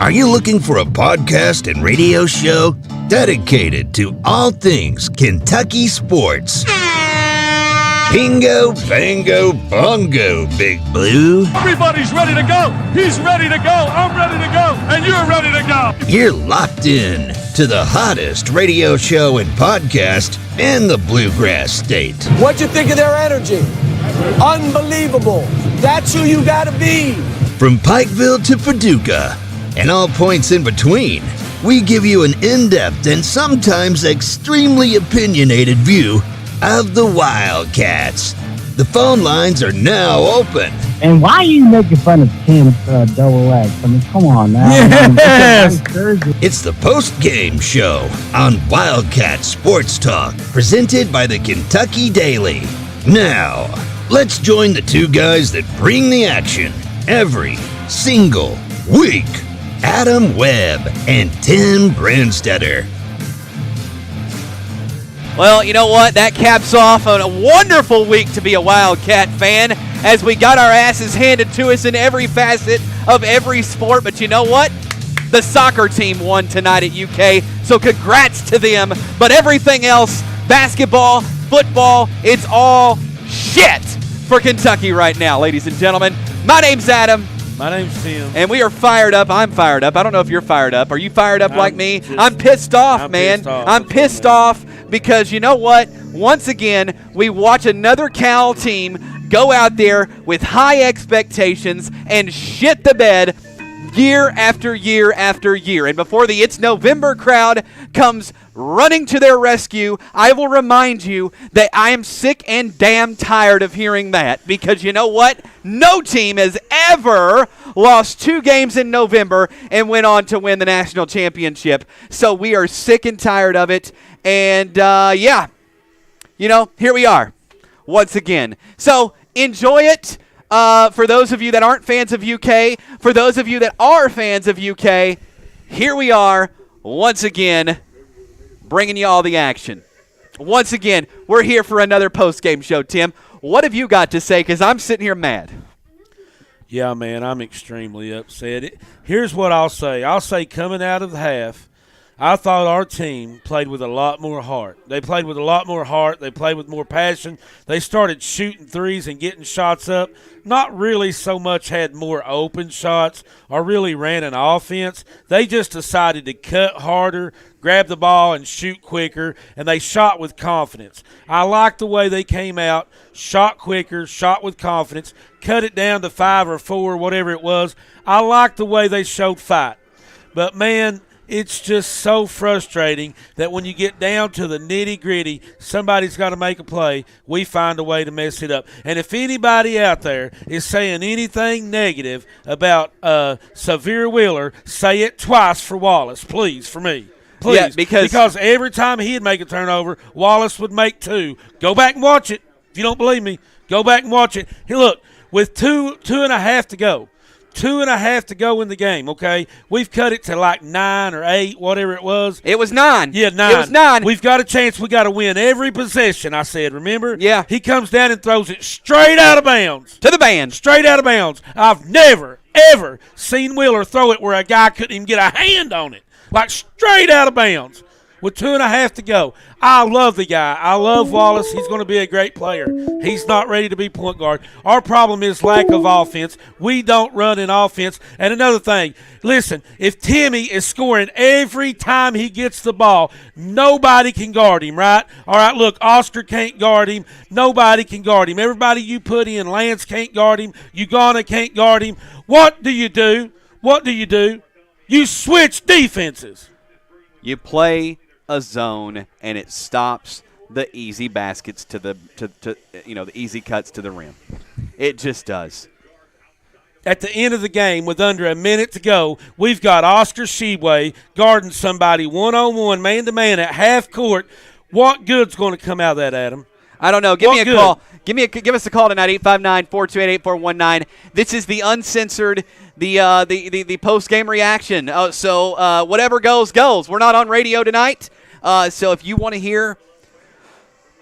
Are you looking for a podcast and radio show dedicated to all things Kentucky sports? Bingo, bango, bongo, Big Blue. Everybody's ready to go. He's ready to go. I'm ready to go. And you're ready to go. You're locked in to the hottest radio show and podcast in the Bluegrass State. What'd you think of their energy? Unbelievable. That's who you gotta be. From Pikeville to Paducah and all points in between, we give you an in-depth and sometimes extremely opinionated view of the Wildcats. The phone lines are now open. And why are you making fun of Tim's double X? I mean, come on now. Yes! It's the post-game show on Wildcat Sports Talk, presented by the Kentucky Daily. Now, let's join the two guys that bring the action every single week. Adam Webb and Tim Brandstetter. Well, you know what? That caps off on a wonderful week to be a Wildcat fan as we got our asses handed to us in every facet of every sport. But you know what? The soccer team won tonight at UK, so congrats to them. But everything else, basketball, football, it's all shit for Kentucky right now, ladies and gentlemen. My name's Adam. My name's Tim. And we are fired up. I'm fired up. I don't know if you're fired up. Are you fired up like me? I'm pissed off, man. I'm pissed off because you know what? Once again, we watch another Cal team go out there with high expectations and shit the bed year after year after year. And before the It's November crowd comes running to their rescue, I will remind you that I am sick and damn tired of hearing that, because you know what? No team has ever lost 2 games in November and went on to win the national championship. So we are sick and tired of it. And yeah, you know, here we are once again. So enjoy it. For those of you that aren't fans of UK, for those of you that are fans of UK, here we are once again bringing you all the action. Once again, we're here for another post-game show, Tim. What have you got to say? Because I'm sitting here mad. Yeah, man, I'm extremely upset. Here's what I'll say. I'll say coming out of the half, I thought our team played with a lot more heart. They played with a lot more heart. They played with more passion. They started shooting threes and getting shots up. Not really so much had more open shots or really ran an offense. They just decided to cut harder, grab the ball, and shoot quicker, and they shot with confidence. I liked the way they came out, shot quicker, shot with confidence, cut it down to 5 or 4, whatever it was. I liked the way they showed fight. But, man, it's just so frustrating that when you get down to the nitty-gritty, somebody's got to make a play, we find a way to mess it up. And if anybody out there is saying anything negative about Severe Wheeler, say it twice for Wallace, please, for me. Please. Yeah, because every time he'd make a turnover, Wallace would make 2. Go back and watch it. If you don't believe me, go back and watch it. Hey, look, with two and a half to go, 2.5 to go in the game, okay? We've cut it to like 9 or 8, whatever it was. It was 9. Yeah, 9. It was 9. We've got a chance. We got to win every possession, I said, remember? Yeah. He comes down and throws it straight out of bounds. To the band. Straight out of bounds. I've never, ever seen Wheeler throw it where a guy couldn't even get a hand on it. Like straight out of bounds with 2.5 to go. I love the guy. I love Wallace. He's going to be a great player. He's not ready to be point guard. Our problem is lack of offense. We don't run an offense. And another thing, listen, if Timmy is scoring every time he gets the ball, nobody can guard him, right? All right, look, Oscar can't guard him. Nobody can guard him. Everybody you put in, Lance can't guard him. Ugonna can't guard him. What do you do? What do you do? You switch defenses. You play a zone and it stops the easy baskets to the the easy cuts to the rim. It just does. At the end of the game, with under a minute to go, we've got Oscar Shebway guarding somebody one-on-one, man-to-man at half court. What good's going to come out of that, Adam? I don't know. Give me a call. Give us a call tonight, 859-428-8419. This is the uncensored, the post-game reaction. So whatever goes, goes. We're not on radio tonight. So if you want to hear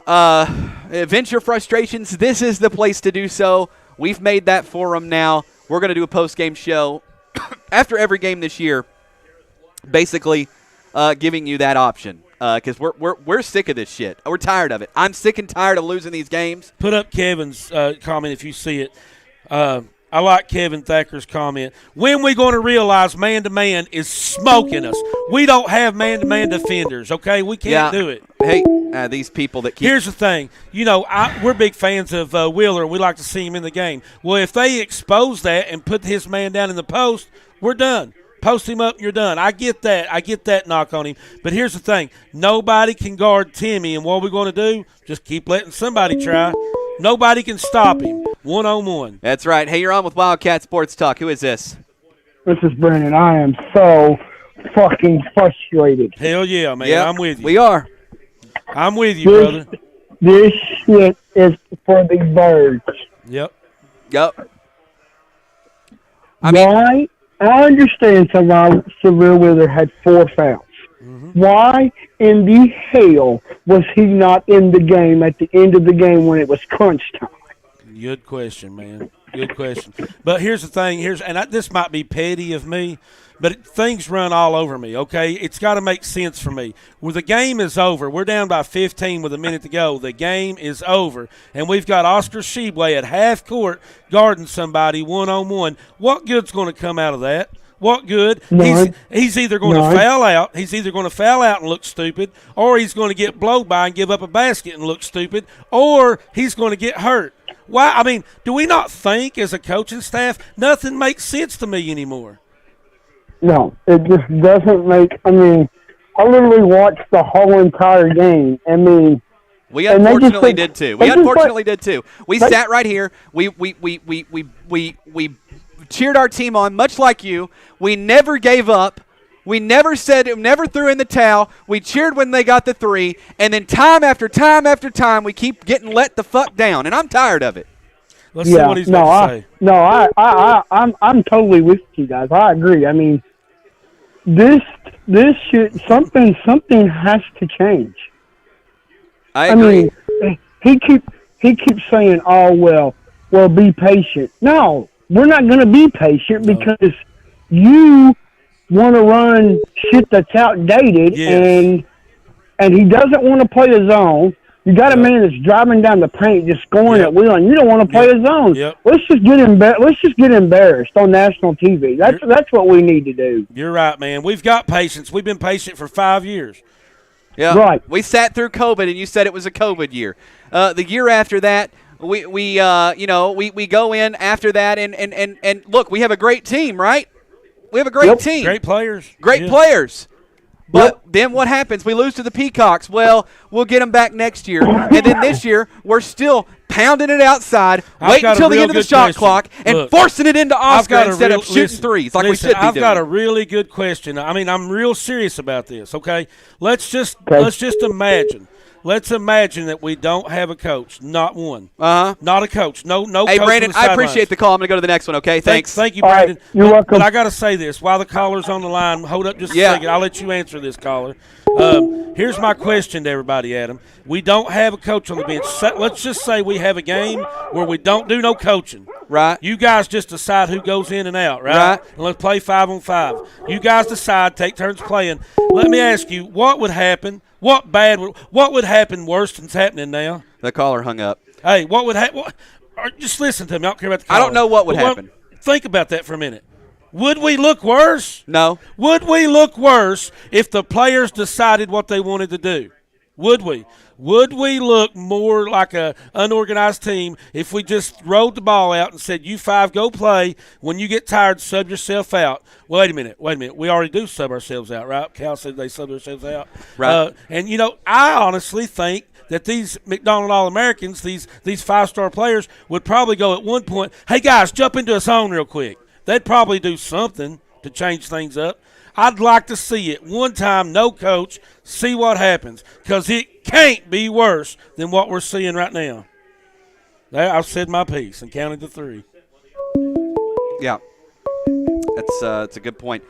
vent your frustrations, this is the place to do so. We've made that forum now. We're going to do a post-game show after every game this year. basically giving you that option. Because we're sick of this shit. We're tired of it. I'm sick and tired of losing these games. Put up Kevin's comment if you see it. I like Kevin Thacker's comment. When we going to realize man-to-man is smoking us? We don't have man-to-man defenders, okay? We can't do it. Hey, these people that keep – Here's the thing. We're big fans of Wheeler. We like to see him in the game. Well, if they expose that and put his man down in the post, we're done. Post him up, you're done. I get that. I get that knock on him. But here's the thing. Nobody can guard Timmy, and what we're going to do, just keep letting somebody try. Nobody can stop him. One-on-one. That's right. Hey, you're on with Wildcat Sports Talk. Who is this? This is Brandon. I am so fucking frustrated. Hell yeah, man. Yep, I'm with you. We are. I'm with you, brother. This shit is for the birds. Yep. Why? I understand Severe Wheeler had 4 fouls. Mm-hmm. Why in the hell was he not in the game at the end of the game when it was crunch time? Good question, man. Good question. But here's the thing. This might be petty of me, but things run all over me, okay? It's got to make sense for me. Well, the game is over. We're down by 15 with a minute to go. The game is over. And we've got Oscar Sheboy at half court guarding somebody one-on-one. What good's going to come out of that? What good? He's either going to foul out. He's either going to foul out and look stupid, or he's going to get blown by and give up a basket and look stupid, or he's going to get hurt. Why? I mean, do we not think as a coaching staff nothing makes sense to me anymore? No, it just doesn't make. I mean, I literally watched the whole entire game. I mean, we unfortunately did too. We sat right here. We cheered our team on, much like you. We never gave up. We never threw in the towel. We cheered when they got the 3, and then time after time after time, we keep getting let the fuck down, and I'm tired of it. Let's see what he's got to say. I'm totally with you guys. I agree. I mean, this shit, something has to change. I agree. mean, he keeps saying, "Oh well, be patient." No, we're not going to be patient because you want to run shit that's outdated, and he doesn't want to play his own. You got a man that's driving down the paint, just scoring at will, and you don't want to play his own. Yep. Let's just get embarrassed on national TV. That's what we need to do. You're right, man. We've got patience. We've been patient for 5 years. Yeah, right. We sat through COVID, and you said it was a COVID year. The year after that, we go in after that, and look, we have a great team, right? We have a great team. Great players. Great players. But then what happens? We lose to the Peacocks. Well, we'll get them back next year. And then this year, we're still pounding it outside, waiting until the end of the shot clock, and forcing it into Oscar instead of shooting threes like we should be doing. I've got a really good question. I mean, I'm real serious about this, okay? Let's just imagine. Let's imagine that we don't have a coach, not one. Not a coach. No Hey, coach. Brandon, I appreciate the call. I'm going to go to the next one, okay? Thanks. Thank you, Brandon. Right, you're welcome. But I got to say this. While the caller's on the line, hold up just a second. I'll let you answer this, caller. Here's my question to everybody, Adam. We don't have a coach on the bench. Let's just say we have a game where we don't do no coaching. Right. You guys just decide who goes in and out, right? And let's play 5-on-5. You guys decide, take turns playing. Let me ask you, what would happen? What would happen worse than's happening now? The caller hung up. Hey, what would happen? Just listen to me. I don't care about the caller. I don't know what would happen. Think about that for a minute. Would we look worse? No. Would we look worse if the players decided what they wanted to do? Would we? Would we look more like a unorganized team if we just rolled the ball out and said, you 5, go play. When you get tired, sub yourself out. Wait a minute. We already do sub ourselves out, right? Cal said they sub themselves out. Right. And, I honestly think that these McDonald All-Americans, these 5-star players, would probably go at one point, hey, guys, jump into a zone real quick. They'd probably do something to change things up. I'd like to see it one time, no coach, see what happens, because it can't be worse than what we're seeing right now. I've said my piece and counted to 3. Yeah, that's a good point.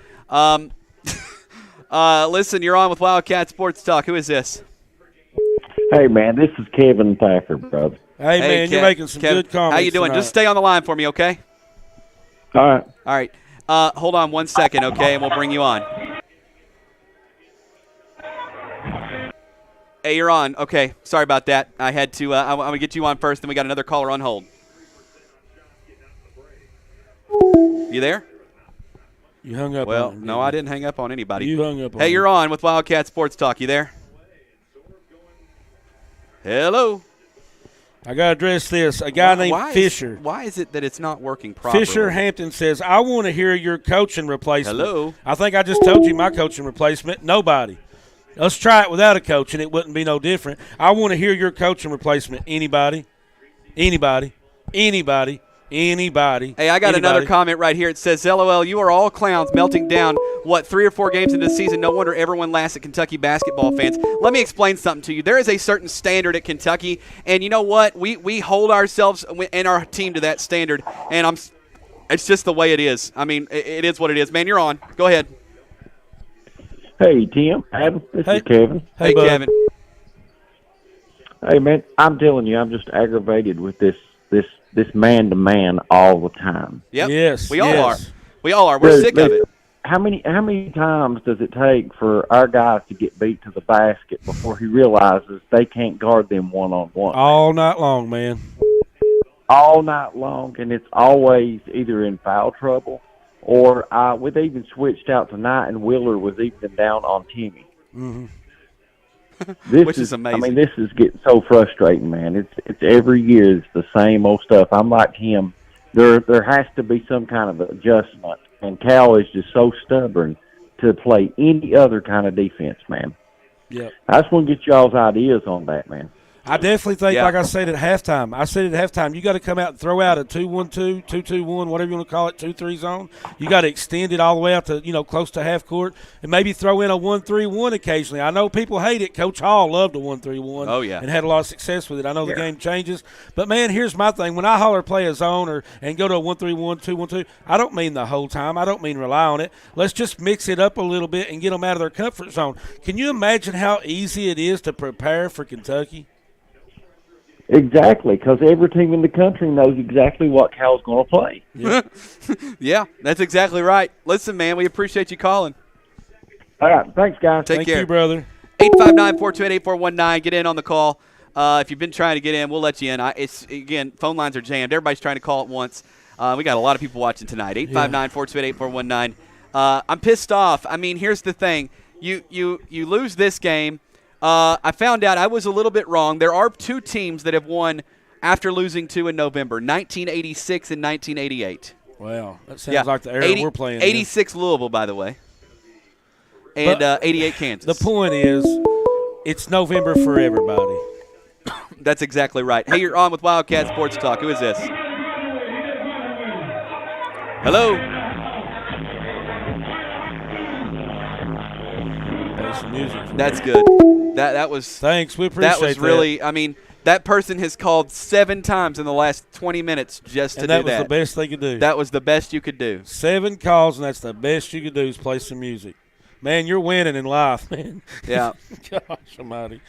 Listen, you're on with Wildcat Sports Talk. Who is this? Hey, man, this is Kevin Thacker, brother. Hey man, you're making some good comments. How you doing? Tonight. Just stay on the line for me, okay? All right. All right. Hold on one second, okay, and we'll bring you on. Hey, you're on. Okay, sorry about that. I had to. I'm gonna get you on first, then we got another caller on hold. You there? You hung up Well, on him. no, I didn't hang up on anybody. You hung up on Hey, him. you're on with Wildcat Sports Talk. You there? Hello. I got to address this. A guy named Fisher. Why is it that it's not working properly? Fisher Hampton says, I want to hear your coaching replacement. Hello. I think I just told you my coaching replacement. Nobody. Let's try it without a coach, and it wouldn't be no different. I want to hear your coaching replacement. Anybody? Anybody? Anybody? Anybody? Hey, I got another comment right here. It says, LOL, you are all clowns melting down, 3 or 4 games into the season. No wonder everyone laughs at Kentucky basketball fans. Let me explain something to you. There is a certain standard at Kentucky, and you know what? We hold ourselves and our team to that standard, and it's just the way it is. I mean, it is what it is. Man, you're on. Go ahead. Hey, Tim. Adam, this is Kevin. Hey, Kevin. Hey, man, I'm telling you, I'm just aggravated with this man-to-man all the time. Yep. Yes. We all are. We all are. We're sick of it. How many times does it take for our guys to get beat to the basket before he realizes they can't guard them one-on-one? All night long, man. All night long, and it's always either in foul trouble or we've even switched out tonight, and Wheeler was even down on Timmy. Mm-hmm. Which is amazing. I mean, this is getting so frustrating, man. It's every year it's the same old stuff. I'm like him. There has to be some kind of adjustment, and Cal is just so stubborn to play any other kind of defense, man. Yeah. I just want to get y'all's ideas on that, man. I definitely think, like I said at halftime, you got to come out and throw out a 2-1-2, 2-2-1, whatever you want to call it, 2-3 zone. You got to extend it all the way out to, close to half court, and maybe throw in a 1-3-1 occasionally. I know people hate it. Coach Hall loved a 1-3-1. Oh, yeah. And had a lot of success with it. I know the game changes. But, man, here's my thing. When I holler play a zone and go to a 1-3-1, 2-1-2, I don't mean the whole time. I don't mean rely on it. Let's just mix it up a little bit and get them out of their comfort zone. Can you imagine how easy it is to prepare for Kentucky? Exactly, because every team in the country knows exactly what Cal's going to play. Yeah. Yeah, that's exactly right. Listen, man, we appreciate you calling. All right, thanks, guys. Take care. Thank you, brother. 859-428-8419. Get in on the call. If you've been trying to get in, we'll let you in. Again, phone lines are jammed. Everybody's trying to call at once. We got a lot of people watching tonight. 859-428-8419. I'm pissed off. I mean, here's the thing. You lose this game. I found out I was a little bit wrong. There are 2 teams that have won after losing 2 in November, 1986 and 1988. Wow, that sounds like the era we're playing. 86 Louisville, by the way, and 88 Kansas. The point is, it's November for everybody. That's exactly right. Hey, you're on with Wildcat Sports Talk. Who is this? Hello? Play some music. That's good. That was. Thanks, we appreciate that. That was really. I mean, that person has called 7 times in the last 20 minutes just to do that. And that was the best they could do. That was the best you could do. 7 calls, and that's the best you could do is play some music. Man, you're winning in life, man. Yeah. Gosh almighty.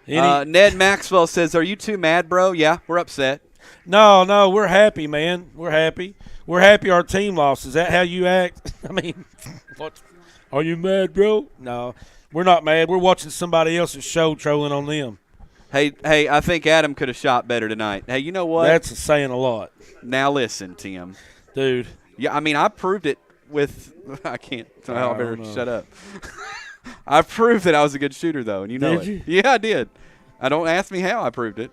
Ned Maxwell says, "Are you too mad, bro?" Yeah, we're upset. No, we're happy, man. We're happy. We're happy our team lost. Is that how you act? I mean, what? Are you mad, bro? No, we're not mad. We're watching somebody else's show trolling on them. Hey, I think Adam could have shot better tonight. Hey, you know what? That's saying a lot. Now listen, Tim. Dude. Yeah, I mean, I proved it with – I can't – I better shut up. I proved that I was a good shooter, though, and you know Did it. you? Yeah, I did. Don't ask me how I proved it.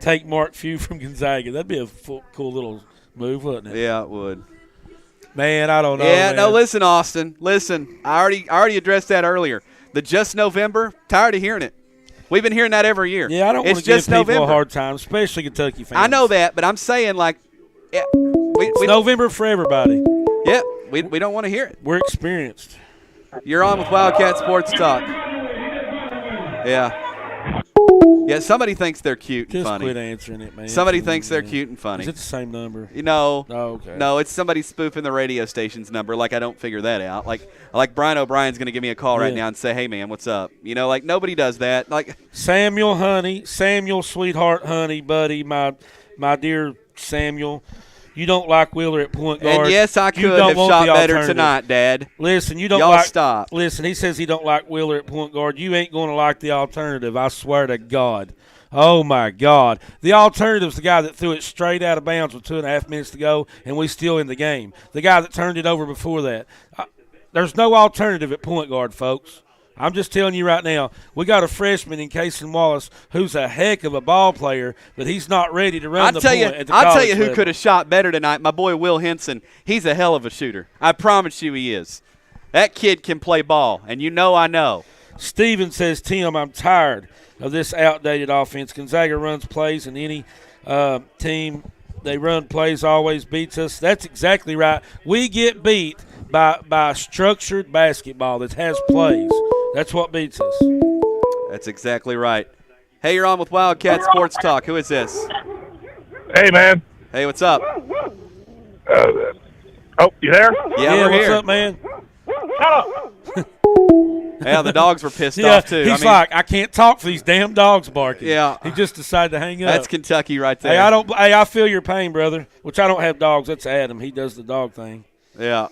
Take Mark Few from Gonzaga. That'd be a cool little move, wouldn't it? Yeah, it would. Man, I don't know. Yeah, man. no, listen, Austin. Listen, I already addressed that earlier. The just November, tired of hearing it. We've been hearing that every year. Yeah, I don't want to give people a hard time, especially Kentucky fans. I know that, but I'm saying, like, yeah, it's November for everybody. Yeah, we don't want to hear it. We're experienced. You're on with Wildcat Sports Talk. Yeah. Yeah, somebody thinks they're cute and funny. Just quit answering it, man. Somebody thinks they're cute and funny. Is it the same number? No. Oh, okay. No, it's somebody spoofing the radio station's number. Like, I don't figure that out. Like Brian O'Brien's going to give me a call right now and say, hey, man, what's up? You know, like, nobody does that. Like Samuel, sweetheart, honey, buddy, my dear Samuel. You don't like Wheeler at point guard. And yes, I could have shot better tonight, Dad. Listen, you don't Y'all like. Stop. Listen, he says he don't like Wheeler at point guard. You ain't going to like the alternative. I swear to God. Oh my God! The alternative's the guy that threw it straight out of bounds with 2.5 minutes to go, and we still in the game. The guy that turned it over before that. There's no alternative at point guard, folks. I'm just telling you right now, we got a freshman in Cason Wallace who's a heck of a ball player, but he's not ready to run the point at the I'll tell you who level. could have shot better tonight. My boy Will Henson. He's a hell of a shooter. I promise you he is. That kid can play ball, and you know I know. Steven says, Tim, I'm tired of this outdated offense. Gonzaga runs plays, and any team they run plays always beats us. That's exactly right. We get beat by structured basketball that has plays. That's what beats us. That's exactly right. Hey, you're on with Wildcat Sports Talk. Who is this? Hey, man. Hey, what's up? You there? Yeah, we're what's here. up, man? Yeah, the dogs were pissed Yeah, off, too. he's like, I can't talk for these damn dogs barking. Yeah. He just decided to hang up. That's Kentucky right there. I feel your pain, brother. Which I don't have dogs. That's Adam. He does the dog thing. Yeah.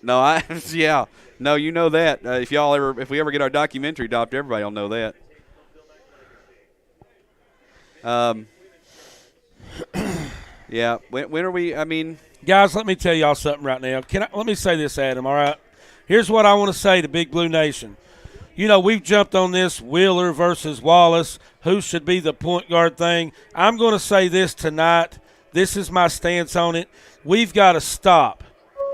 No, yeah. No, you know that. If we ever get our documentary adopted, everybody will know that. Yeah. When are we? I mean, guys, let me tell y'all something right now. Let me say this, Adam. All right. Here's what I want to say to Big Blue Nation. You know, we've jumped on this Wheeler versus Wallace, who should be the point guard thing. I'm going to say this tonight. This is my stance on it. We've got to stop.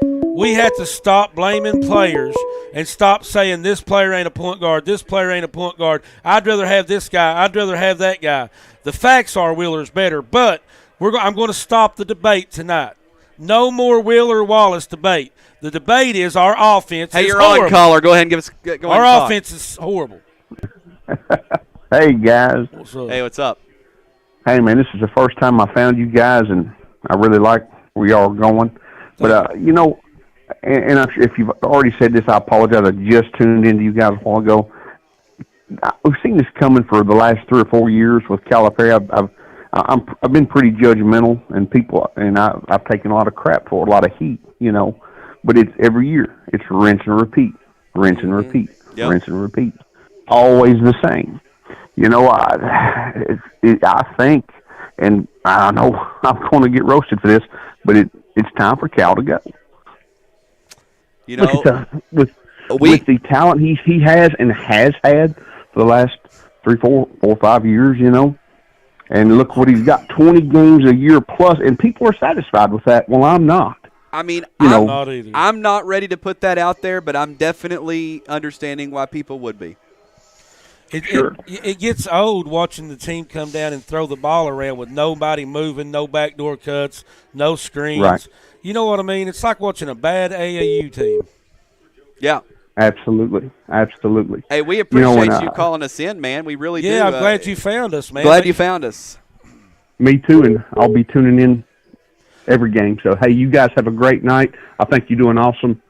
We have to stop blaming players and stop saying this player ain't a point guard, this player ain't a point guard. I'd rather have this guy. I'd rather have that guy. The facts are Wheeler's better, but I'm going to stop the debate tonight. No more Wheeler-Wallace debate. The debate is our offense hey, is you're horrible. on, caller. Go ahead and give us. Go Our ahead and offense is horrible. Hey, guys. What's up? Hey, what's up? Hey, man, this is the first time I found you guys, and I really like where y'all are going. But, you know, and if you've already said this, I apologize. I just tuned into you guys a while ago. We've seen this coming for the last 3 or 4 years with Calipari. I've been pretty judgmental, and I've taken a lot of crap for it, a lot of heat, you know. But it's every year. It's rinse and repeat, rinse and repeat, rinse and repeat. Always the same. You know, I think, and I know I'm going to get roasted for this, but it's time for Cal to go. You know, with the talent he has and has had for the last 3, 4, 5 years, you know. And look what he's got, 20 games a year plus, and people are satisfied with that. Well, I'm not. I mean, Not either. I'm not ready to put that out there, but I'm definitely understanding why people would be. It gets old watching the team come down and throw the ball around with nobody moving, no backdoor cuts, no screens. Right. You know what I mean? It's like watching a bad AAU team. Yeah. Absolutely. Hey, we appreciate you calling us in, man. We really do. Yeah, I'm glad you found us, man. Glad you found us. Me too, and I'll be tuning in every game. So, hey, you guys have a great night. I think you're doing awesome.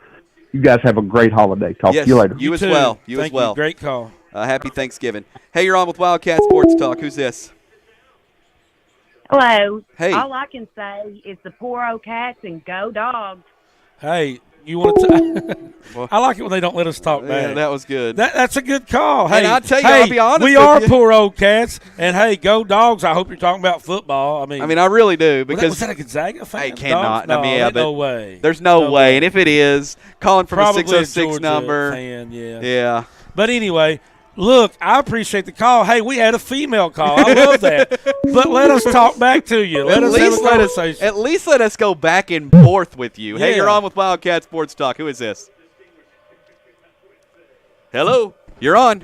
You guys have a great holiday. Talk to you later. You as too. well. You Thank as well. You. Great call. Happy Thanksgiving. Hey, you're on with Wildcat Sports Talk. Who's this? Hello. Hey. All I can say is the poor old cats and go dogs. Hey, you want to I like it when they don't let us talk back. Yeah, that was good. That's a good call. Hey, and I'll tell you, I'll be honest we with are you. poor old cats. And, hey, go dogs. I hope you're talking about football. I mean, I really do. Because was that a Gonzaga fan? I cannot. Dogs? I mean, yeah, no but way. There's no way. And if it is, calling from Probably a 606 Georgia number. fan, yeah. Yeah. But anyway, look, I appreciate the call. Hey, we had a female call. I love that. But let us talk back to you. Let us have a conversation. At least let us go back and forth with you. Hey, Yeah. you're on with Wildcat Sports Talk. Who is this? Hello? You're on.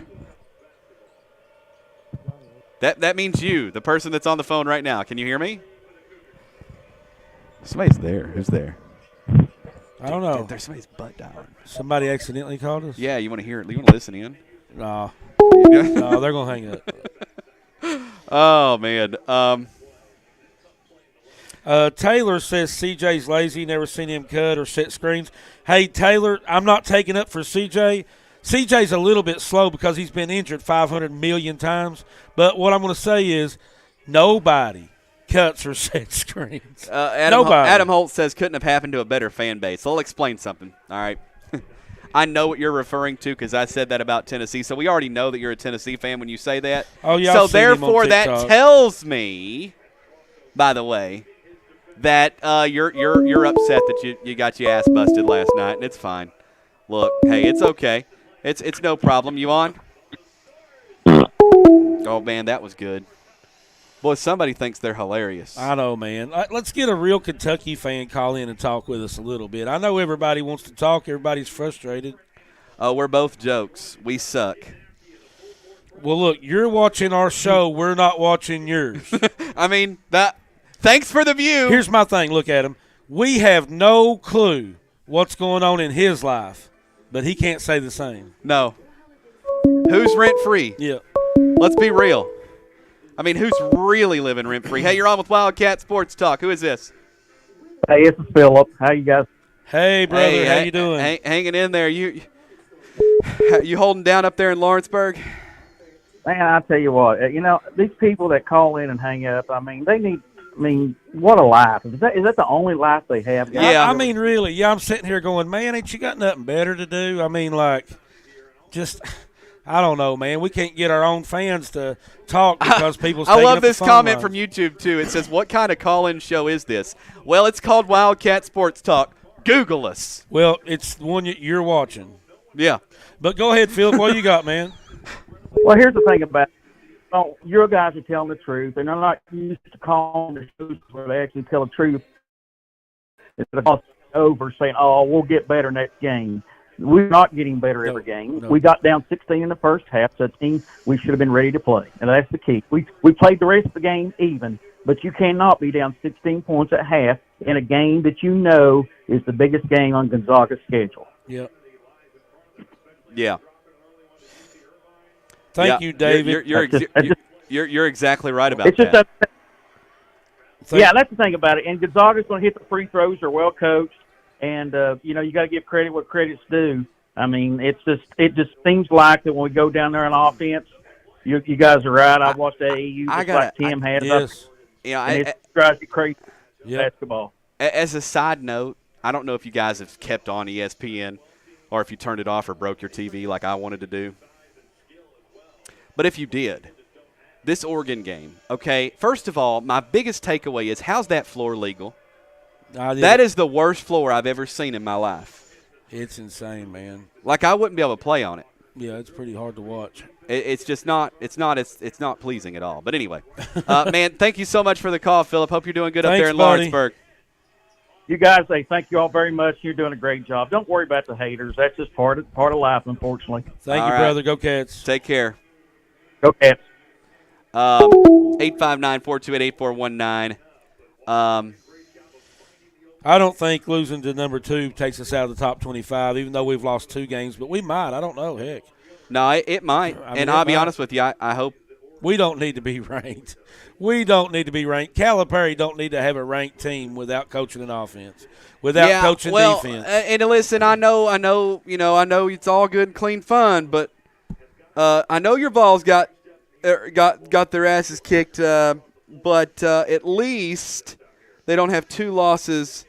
That means you, the person that's on the phone right now. Can you hear me? Somebody's there. Who's there? I don't know. Dude, there's somebody's butt dialing. Somebody accidentally called us? Yeah, you want to hear it? You want to listen in? No. No, they're going to hang up. Oh, man. Taylor says CJ's lazy, never seen him cut or set screens. Hey, Taylor, I'm not taking up for CJ. CJ's a little bit slow because he's been injured 500 million times. But what I'm going to say is nobody cuts or set screens. Nobody. Adam Holt says couldn't have happened to a better fan base. So I'll explain something. All right. I know what you're referring to because I said that about Tennessee. So we already know that you're a Tennessee fan when you say that. Oh, yeah. So therefore, that tells me, by the way, that you're upset that you got your ass busted last night, and it's fine. Look, hey, it's okay. It's no problem. You on? Oh man, that was good. Boy, somebody thinks they're hilarious. I know, man. Let's get a real Kentucky fan call in and talk with us a little bit. I know everybody wants to talk. Everybody's frustrated. We're both jokes. We suck. Well, look, you're watching our show. We're not watching yours. I mean, thanks for the view. Here's my thing. Look at him. We have no clue what's going on in his life, but he can't say the same. No. Who's rent-free? Yeah. Let's be real. I mean, who's really living rent-free? Hey, you're on with Wildcat Sports Talk. Who is this? Hey, this is Philip. How you guys? Hey, brother. How you doing? Hanging in there. You holding down up there in Lawrenceburg? Man, I tell you what. These people that call in and hang up. I mean, what a life. Is that the only life they have? Yeah. I mean, really. Yeah, I'm sitting here going, man, ain't you got nothing better to do? I mean, I don't know, man. We can't get our own fans to talk because people's taking I love up the this phone comment lines. from YouTube, too. It says, what kind of call-in show is this? Well, it's called Wildcat Sports Talk. Google us. Well, it's the one you're watching. Yeah. But go ahead, Phil. What you got, man? Well, here's the thing about it. Your guys are telling the truth, and they're not used to calling the shows where they actually tell the truth. It's over saying, oh, we'll get better next game. We're not getting better every game. No. We got down 16 in the first half, so we should have been ready to play, and that's the key. We played the rest of the game even, but you cannot be down 16 points at half in a game that you know is the biggest game on Gonzaga's schedule. Yep. Yeah. Thank you, David. You're exactly right about that. Yeah, that's the thing about it. And Gonzaga's going to hit the free throws. They're well coached. And, you got to give credit what credit's due. I mean, it just seems like that when we go down there on offense, you guys are right. I watched AAU like Tim had. Yes. It drives you crazy. Basketball. As a side note, I don't know if you guys have kept on ESPN or if you turned it off or broke your TV like I wanted to do. But if you did, this Oregon game, okay, first of all, my biggest takeaway is how's that floor legal? That is the worst floor I've ever seen in my life. It's insane, man. Like I wouldn't be able to play on it. Yeah, it's pretty hard to watch. It's just not. It's not pleasing at all. But anyway, man, thank you so much for the call, Philip. Hope you're doing good up there in Lawrenceburg. You guys, thank you all very much. You're doing a great job. Don't worry about the haters. That's just part of life, unfortunately. Thank you, brother. Go Cats. Take care. Go Cats. 859-428-8419. I don't think losing to number 2 takes us out of the top 25, even though we've lost 2 games. But we might. I don't know. Heck. No, it might. I'll be honest with you. I hope. We don't need to be ranked. We don't need to be ranked. Calipari don't need to have a ranked team without coaching an offense, without coaching defense. And listen, I know, it's all good and clean fun, but I know your Vols got their asses kicked, but at least they don't have 2 losses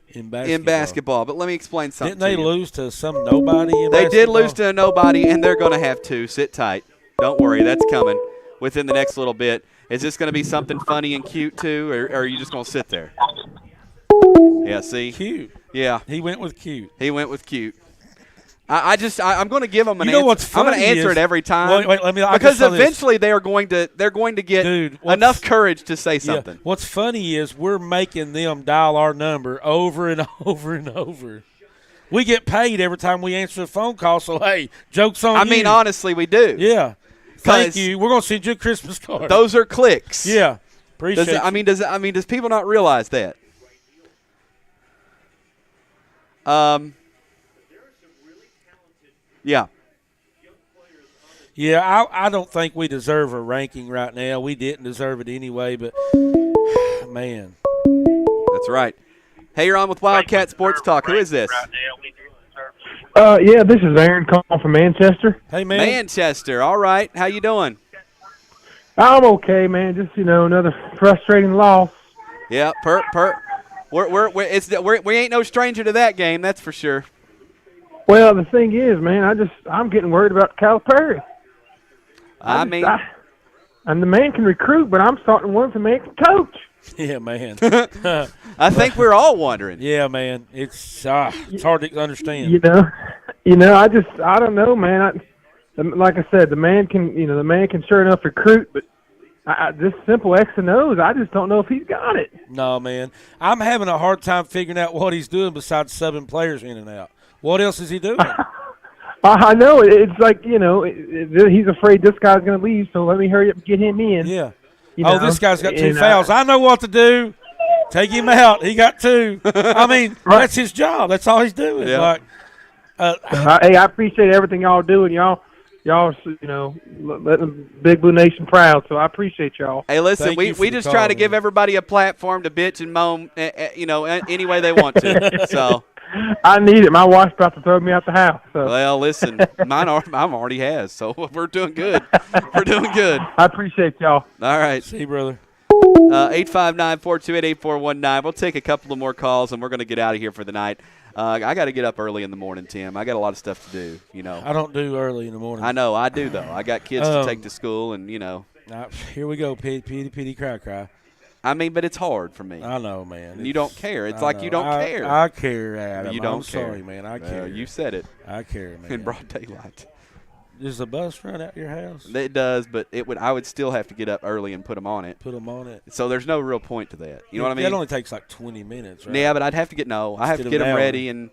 in basketball. But let me explain something. Didn't they lose to some nobody in basketball? They did lose to a nobody, and they're going to have 2. Sit tight. Don't worry. That's coming within the next little bit. Is this going to be something funny and cute, too, or are you just going to sit there? Yeah, see? Cute. Yeah. He went with cute. I'm going to give them an answer. What's funny I'm going to answer it every time. Wait, because eventually they're going to get enough courage to say something. Yeah, what's funny is we're making them dial our number over and over and over. We get paid every time we answer a phone call, so, hey, joke's on you. I mean, honestly, we do. Yeah. Thank you. We're going to send you a Christmas card. Those are clicks. Yeah. Appreciate it. Does people not realize that? Yeah. Yeah, I don't think we deserve a ranking right now. We didn't deserve it anyway, but, man. That's right. Hey, you're on with Wildcat Sports Talk. Who is this? Yeah, this is Aaron calling from Manchester. Hey, man. Manchester. All right. How you doing? I'm okay, man. Just another frustrating loss. Yeah, we ain't no stranger to that game, that's for sure. Well, the thing is, man, I'm getting worried about Calipari. And the man can recruit, but I'm starting to wonder if the man can coach. Yeah, man. I think we're all wondering. Yeah, man. It's hard to understand. I don't know, man. Like I said, the man can sure enough recruit, but just simple X and O's, I just don't know if he's got it. No, man. I'm having a hard time figuring out what he's doing besides subbing players in and out. What else is he doing? I know. It's like, he's afraid this guy's going to leave, so let me hurry up and get him in. Yeah. This guy's got 2 fouls. I know what to do. Take him out. He got 2. I mean, that's his job. That's all he's doing. Yeah. Hey, I appreciate everything y'all doing. Y'all, letting Big Blue Nation proud. So I appreciate y'all. Hey, listen, we just try to give everybody a platform to bitch and moan, any way they want to. So I need it. My wife's about to throw me out the house. So. Well, listen, mine already has. So we're doing good. We're doing good. I appreciate y'all. All right. See you, brother. 859-428-8419. We'll take a couple of more calls, and we're going to get out of here for the night. I got to get up early in the morning, Tim. I got a lot of stuff to do, I don't do early in the morning. I know. I do, though. I got kids to take to school, and, Here we go, pity, cry. I mean, but it's hard for me. I know, man. You don't care. It's like you don't care. I care, Adam. You don't I'm care. Sorry, man. I care. You said it. I care, man. In broad daylight. Does the bus run out your house? It does, but I would still have to get up early and put them on it. So there's no real point to that. You know what I mean? That only takes like 20 minutes, right? Yeah, but I'd have to get them ready and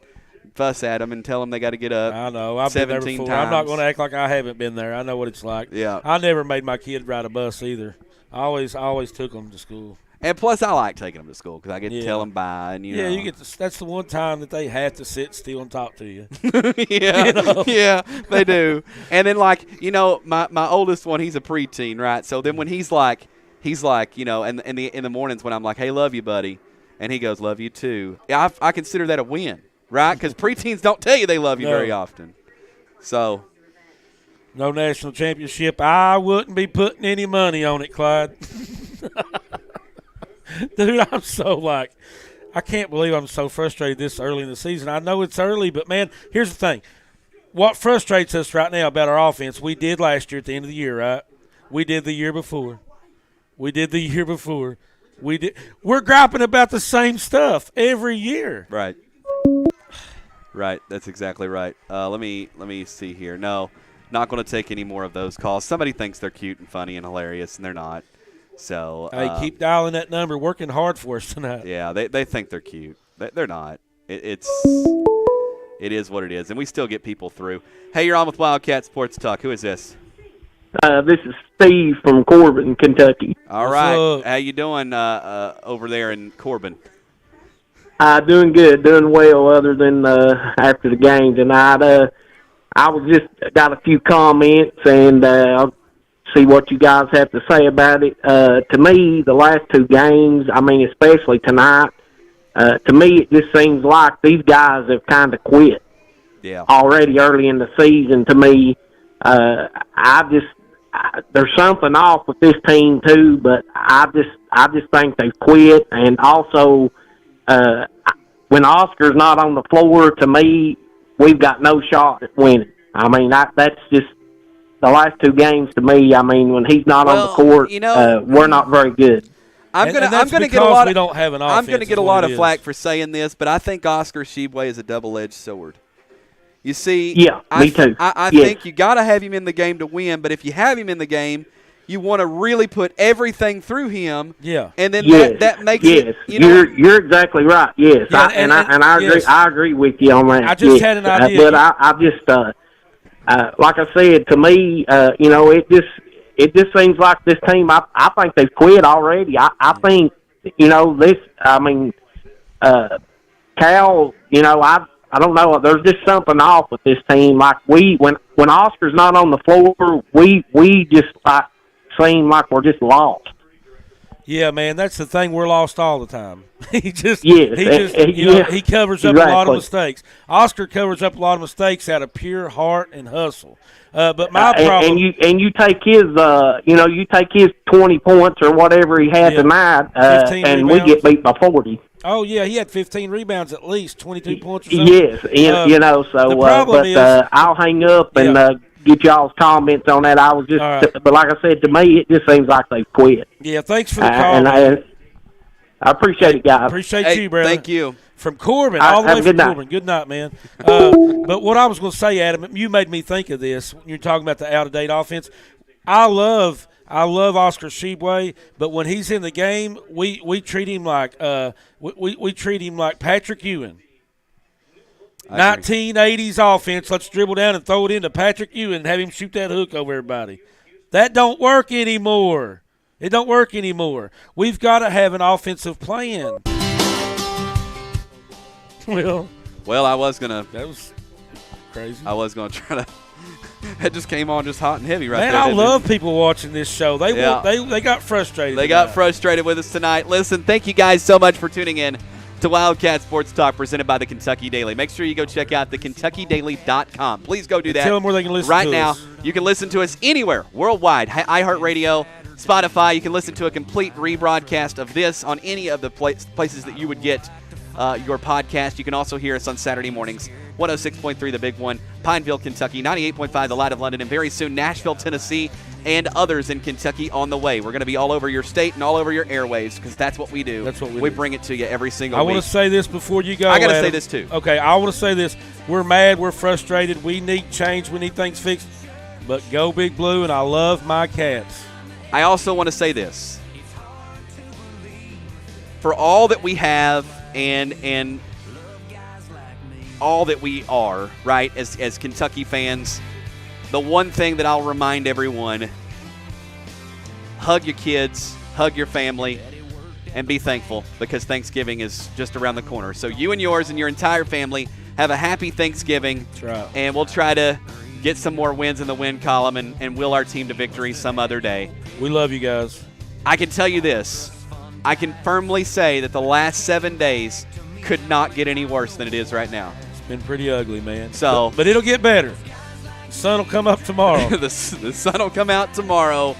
fuss at them and tell them they got to get up. I know. I've 17 been there before. times. I'm not going to act like I haven't been there. I know what it's like. Yeah. I never made my kid ride a bus either. I always took them to school. And plus, I like taking them to school because I get to tell them bye. And, you get that's the one time that they have to sit still and talk to you. Yeah, yeah, they do. And then, my oldest one, he's a preteen, right? So then when he's like, in the mornings when I'm like, hey, love you, buddy, and he goes, love you too. Yeah, I consider that a win, right? Because preteens don't tell you they love you very often. So. No national championship. I wouldn't be putting any money on it, Clyde. Dude, I'm so I can't believe I'm so frustrated this early in the season. I know it's early, but, man, here's the thing. What frustrates us right now about our offense, we did last year at the end of the year, right? We did the year before. We're griping about the same stuff every year. Right. Right. That's exactly right. Let me see here. No, not going to take any more of those calls. Somebody thinks they're cute and funny and hilarious, and they're not. So hey, keep dialing that number. Working hard for us tonight. Yeah, they think they're cute. They're not. It is what it is, and we still get people through. Hey, you're on with Wildcat Sports Talk. Who is this? This is Steve from Corbin, Kentucky. All right. How you doing over there in Corbin? Doing good, doing well. Other than after the game tonight, I was just got a few comments and. I'll see what you guys have to say about it. To me, the last 2 games, I mean, especially tonight, to me, it just seems like these guys have kind of quit already early in the season. To me, there's something off with this team too, but I just think they've quit. And also, when Oscar's not on the floor, to me, we've got no shot at winning. I mean, that's just the last 2 games to me. I mean, when he's not on the court, we're not very good. I'm gonna get a lot. I'm gonna get a lot of flack for saying this, but I think Oscar Tshiebwe is a double-edged sword. You see, me too. I think you got to have him in the game to win, but if you have him in the game, you want to really put everything through him. Yeah, and then that makes it. You're exactly right. Yes, and I agree. Yes. I agree with you on that. I just had an idea, but I just. Like I said, to me, it just seems like this team. I think they've quit already. I think this. I mean, Cal. I don't know. There's just something off with this team. Like when Oscar's not on the floor, we just seem like we're just lost. Yeah, man, that's the thing. We're lost all the time. he covers up a lot of mistakes. Oscar covers up a lot of mistakes out of pure heart and hustle. But my problem, and you take his, you take his 20 points or whatever he had tonight, and we get beat by 40. Oh yeah, he had 15 rebounds at least, 22 points. Or something. Yes, I'll hang up and get y'all's comments on that. I was just, but like I said, to me, it just seems like they've quit. Yeah, thanks for the call. And I appreciate it, guys. Appreciate you, brother. Thank you. From Corbin, all the way from Corbin. Good night, man. But what I was going to say, Adam, you made me think of this when you're talking about the out-of-date offense. I love Oscar Tshiebwe, but when he's in the game, we treat him like we treat him like Patrick Ewing. 1980s offense. Let's dribble down and throw it into Patrick Ewing and have him shoot that hook over everybody. That don't work anymore. It don't work anymore. We've got to have an offensive plan. Well, I was gonna. That was crazy. I was gonna try to. It just came on just hot and heavy right there. Man, I love people watching this show. They got frustrated. They got frustrated with us tonight. Listen, thank you guys so much for tuning in to Wildcat Sports Talk presented by the Kentucky Daily. Make sure you go check out thekentuckydaily.com. Please go do that. Tell them where they can listen right to now. us. You can listen to us anywhere worldwide. iHeartRadio, Spotify. You can listen to a complete rebroadcast of this on any of the places that you would get your podcast. You can also hear us on Saturday mornings, 106.3 The Big One, Pineville, Kentucky, 98.5 The Light of London, and very soon Nashville, Tennessee, and others in Kentucky on the way. We're going to be all over your state and all over your airwaves because that's what we do. That's what we do. We bring it to you every single week. I want to say this before you go, I got to Adam. say this too. Okay, I want to say this. We're mad. We're frustrated. We need change. We need things fixed. But go Big Blue, and I love my Cats. I also want to say this. For all that we have and all that we are, right, as Kentucky fans, the one thing that I'll remind everyone, hug your kids, hug your family, and be thankful because Thanksgiving is just around the corner. So you and yours and your entire family have a happy Thanksgiving. That's right. And we'll try to get some more wins in the win column and will our team to victory some other day. We love you guys. I can tell you this. I can firmly say that the last 7 days could not get any worse than it is right now. It's been pretty ugly, man. But it'll get better. The sun will come up tomorrow. the sun will come out tomorrow.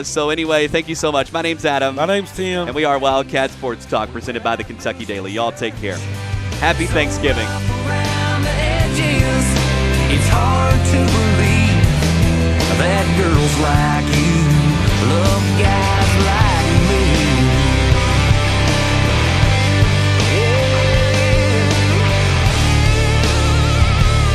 So anyway, thank you so much. My name's Adam. My name's Tim. And we are Wildcat Sports Talk presented by the Kentucky Daily. Y'all take care. Happy Thanksgiving. It's hard to believe that girls like you love guys